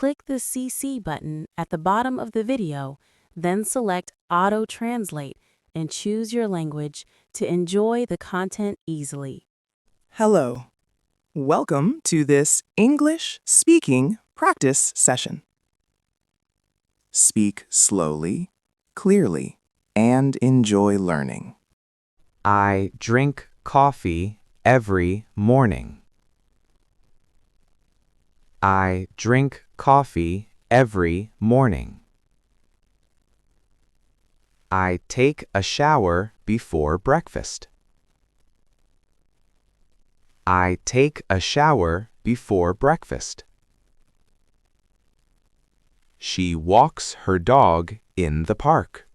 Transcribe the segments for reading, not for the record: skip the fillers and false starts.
Click the CC button at the bottom of the video, then select Auto Translate and choose your language to enjoy the content easily. Hello. Welcome to this English speaking practice session. Speak slowly, clearly, and enjoy learning. I drink coffee every morning. I drink coffee every morning. I take a shower before breakfast. I take a shower before breakfast. She walks her dog in the park.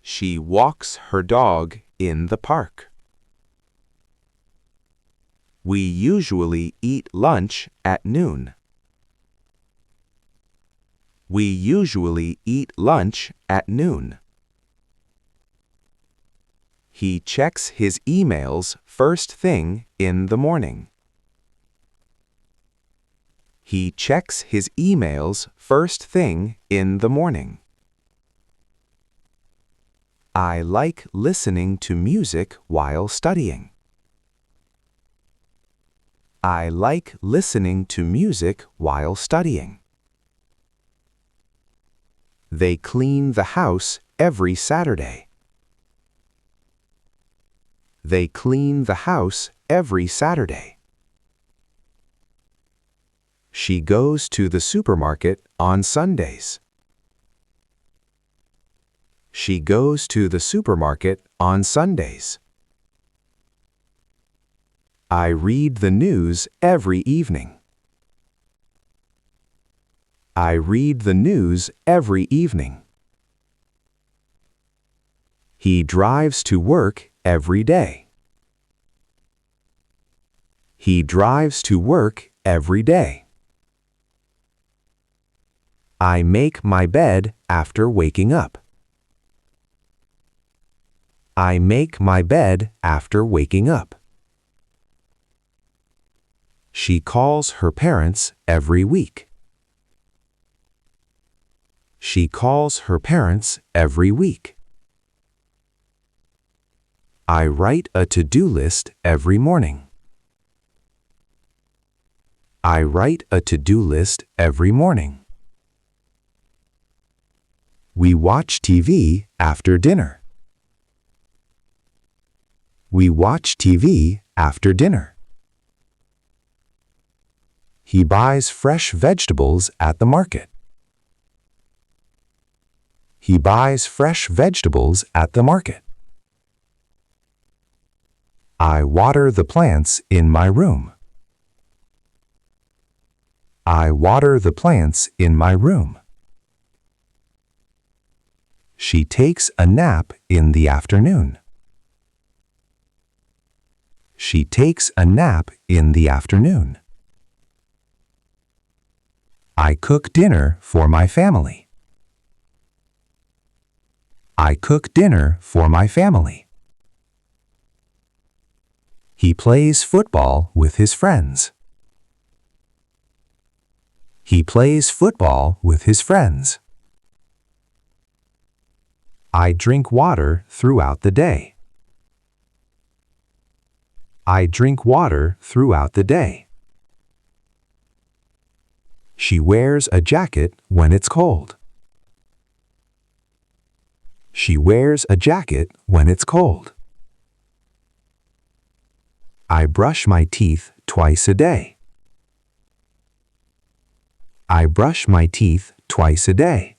She walks her dog in the park. We usually eat lunch at noon. We usually eat lunch at noon. He checks his emails first thing in the morning. He checks his emails first thing in the morning. I like listening to music while studying. I like listening to music while studying. They clean the house every Saturday. They clean the house every Saturday. She goes to the supermarket on Sundays. She goes to the supermarket on Sundays. I read the news every evening. I read the news every evening. He drives to work every day. He drives to work every day. I make my bed after waking up. I make my bed after waking up. She calls her parents every week. She calls her parents every week. I write a to-do list every morning. I write a to-do list every morning. We watch TV after dinner. We watch TV after dinner. He buys fresh vegetables at the market. He buys fresh vegetables at the market. I water the plants in my room. I water the plants in my room. She takes a nap in the afternoon. She takes a nap in the afternoon. I cook dinner for my family. I cook dinner for my family. He plays football with his friends. He plays football with his friends. I drink water throughout the day. I drink water throughout the day. She wears a jacket when it's cold. She wears a jacket when it's cold. I brush my teeth twice a day. I brush my teeth twice a day.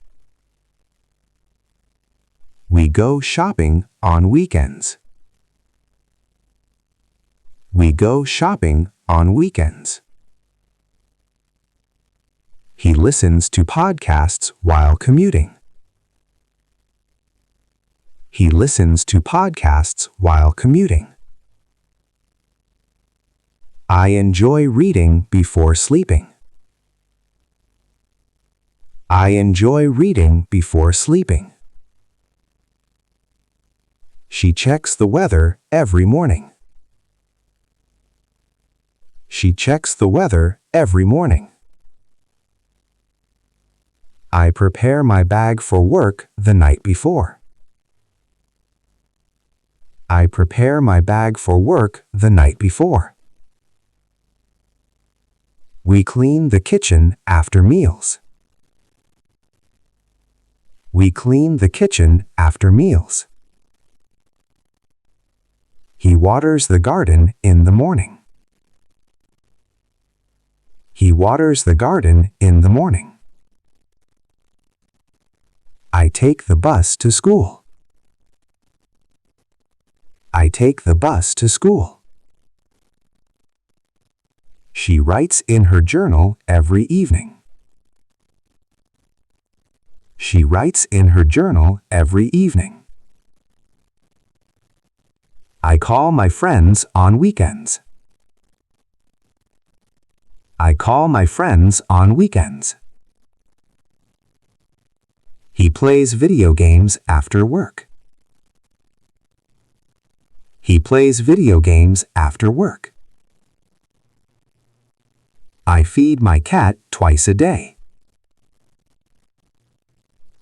We go shopping on weekends. We go shopping on weekends. He listens to podcasts while commuting. He listens to podcasts while commuting. I enjoy reading before sleeping. I enjoy reading before sleeping. She checks the weather every morning. She checks the weather every morning. I prepare my bag for work the night before. I prepare my bag for work the night before. We clean the kitchen after meals. We clean the kitchen after meals. He waters the garden in the morning. He waters the garden in the morning. I take the bus to school. I take the bus to school. She writes in her journal every evening. She writes in her journal every evening. I call my friends on weekends. I call my friends on weekends. He plays video games after work. He plays video games after work. I feed my cat twice a day.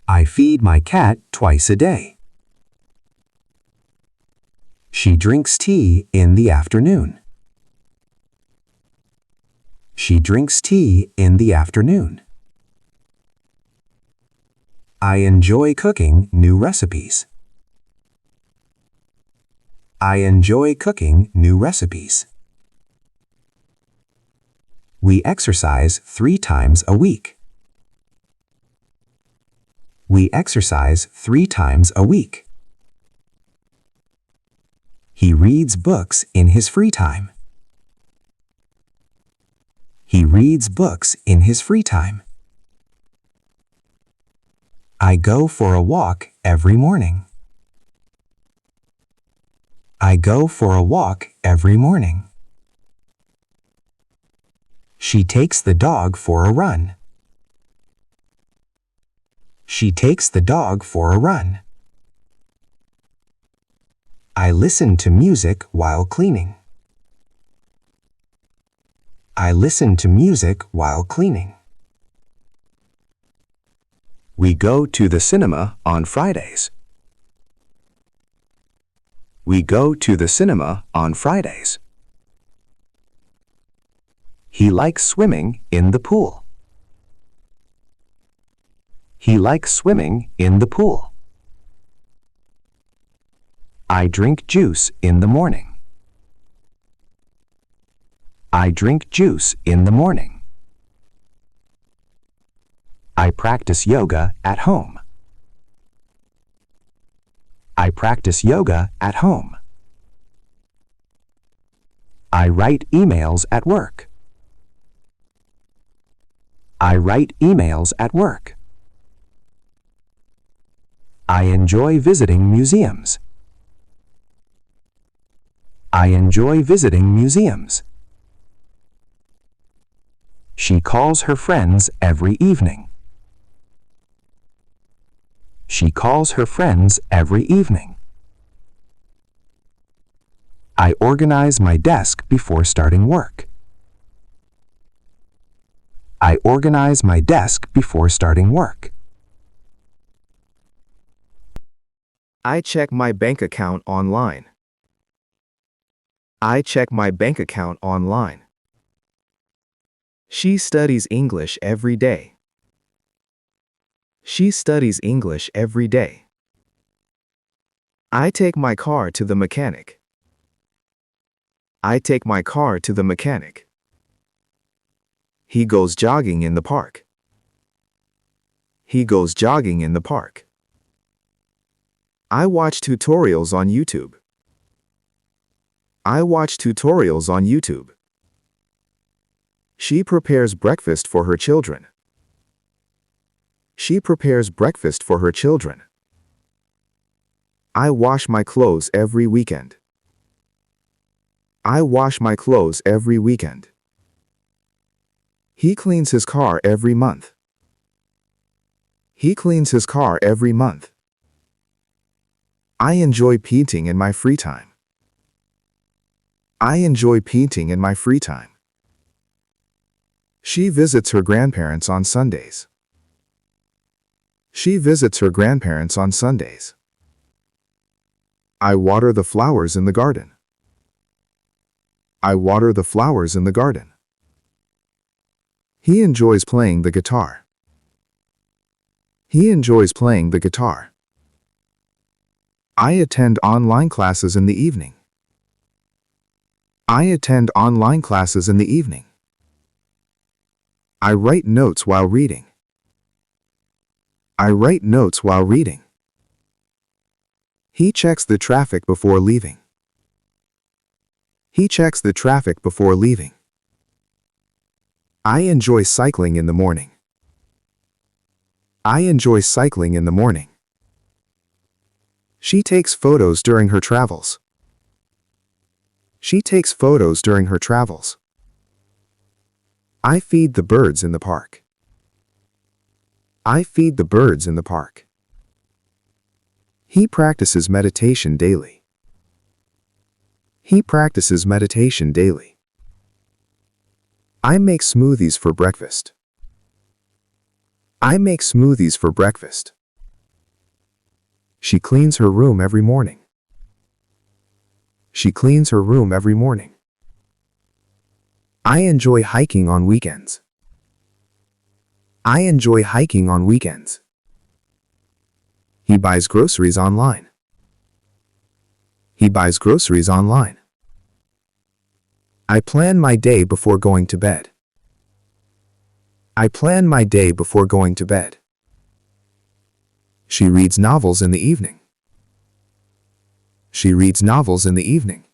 I feed my cat twice a day. She drinks tea in the afternoon. She drinks tea in the afternoon. I enjoy cooking new recipes. I enjoy cooking new recipes. We exercise 3 times a week. We exercise 3 times a week. He reads books in his free time. He reads books in his free time. I go for a walk every morning. I go for a walk every morning. She takes the dog for a run. She takes the dog for a run. I listen to music while cleaning. I listen to music while cleaning. We go to the cinema on Fridays. We go to the cinema on Fridays. He likes swimming in the pool. He likes swimming in the pool. I drink juice in the morning. I drink juice in the morning. I practice yoga at home. I practice yoga at home. I write emails at work. I write emails at work. I enjoy visiting museums. I enjoy visiting museums. She calls her friends every evening. She calls her friends every evening. I organize my desk before starting work. I organize my desk before starting work. I check my bank account online. I check my bank account online. She studies English every day. She studies English every day. I take my car to the mechanic. I take my car to the mechanic. He goes jogging in the park. He goes jogging in the park. I watch tutorials on YouTube. I watch tutorials on YouTube. She prepares breakfast for her children. She prepares breakfast for her children. I wash my clothes every weekend. I wash my clothes every weekend. He cleans his car every month. He cleans his car every month. I enjoy painting in my free time. I enjoy painting in my free time. She visits her grandparents on Sundays. She visits her grandparents on Sundays. I water the flowers in the garden. I water the flowers in the garden. He enjoys playing the guitar. He enjoys playing the guitar. I attend online classes in the evening. I attend online classes in the evening. I write notes while reading. I write notes while reading. He checks the traffic before leaving. He checks the traffic before leaving. I enjoy cycling in the morning. I enjoy cycling in the morning. She takes photos during her travels. She takes photos during her travels. I feed the birds in the park. I feed the birds in the park. He practices meditation daily. He practices meditation daily. I make smoothies for breakfast. I make smoothies for breakfast. She cleans her room every morning. She cleans her room every morning. I enjoy hiking on weekends. I enjoy hiking on weekends. He buys groceries online. He buys groceries online. I plan my day before going to bed. I plan my day before going to bed. She reads novels in the evening. She reads novels in the evening.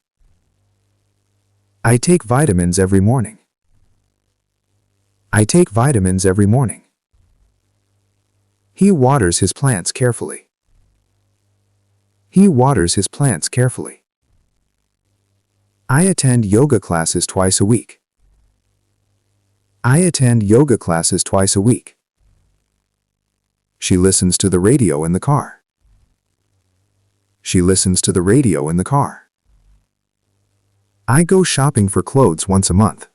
I take vitamins every morning. I take vitamins every morning. He waters his plants carefully. He waters his plants carefully. I attend yoga classes twice a week. I attend yoga classes twice a week. She listens to the radio in the car. She listens to the radio in the car. I go shopping for clothes once a month.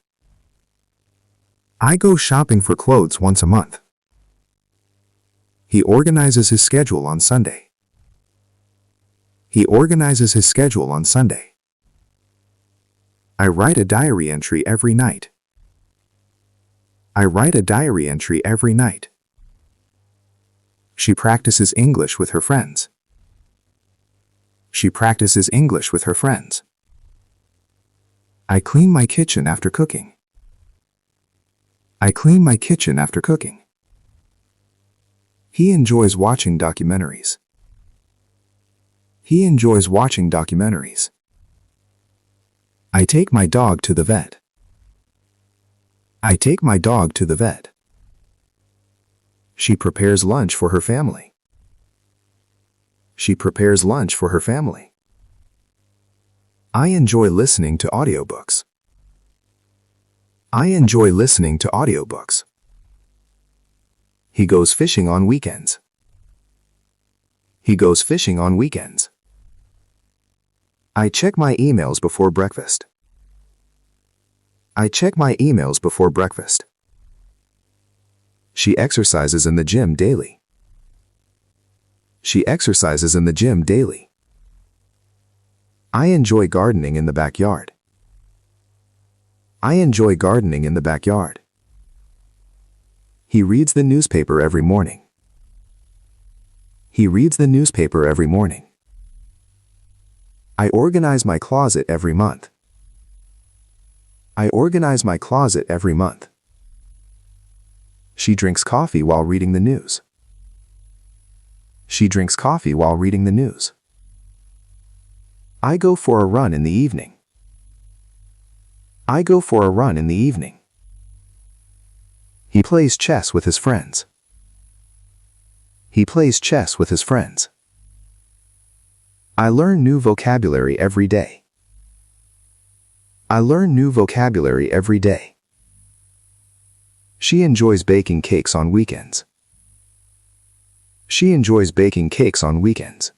I go shopping for clothes once a month. He organizes his schedule on Sunday. He organizes his schedule on Sunday. I write a diary entry every night. I write a diary entry every night. She practices English with her friends. She practices English with her friends. I clean my kitchen after cooking. I clean my kitchen after cooking. He enjoys watching documentaries. He enjoys watching documentaries. I take my dog to the vet. I take my dog to the vet. She prepares lunch for her family. She prepares lunch for her family. I enjoy listening to audiobooks. I enjoy listening to audiobooks. He goes fishing on weekends. He goes fishing on weekends. I check my emails before breakfast. I check my emails before breakfast. She exercises in the gym daily. She exercises in the gym daily. I enjoy gardening in the backyard. I enjoy gardening in the backyard. He reads the newspaper every morning. He reads the newspaper every morning. I organize my closet every month. I organize my closet every month. She drinks coffee while reading the news. She drinks coffee while reading the news. I go for a run in the evening. I go for a run in the evening. He plays chess with his friends. He plays chess with his friends. I learn new vocabulary every day. I learn new vocabulary every day. She enjoys baking cakes on weekends. She enjoys baking cakes on weekends.